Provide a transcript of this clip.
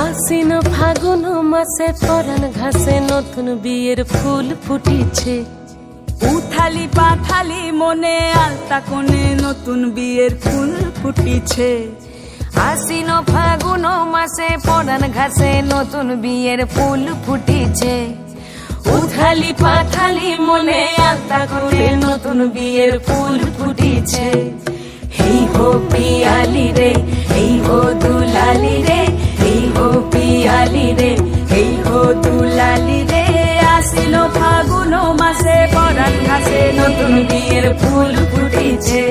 আশ্বিন ফাগুন মাসে পরাণ ঘাসে নতুন বিয়ের ফুল ফুটিছে। উথালি পাথালি মনে আলতা কোণে নতুন বিয়ের ফুল ফুটিছে। আশ্বিন ফাগুন মাসে পরাণ ঘাসে নতুন বিয়ের ফুল ফুটিছে। উথালি পাথালি মনে আলতা কোণে নতুন বিয়ের ফুল ফুটিছে। এই হো পিয়ালি রে, এই হো দুলালি রে, এই হো পিয়ালি রে, এই হো দুলালি রে। আসিল ফাগুন মাসে পরাণ ঘাসে নতুন বিয়ের ফুল ফুটিছে।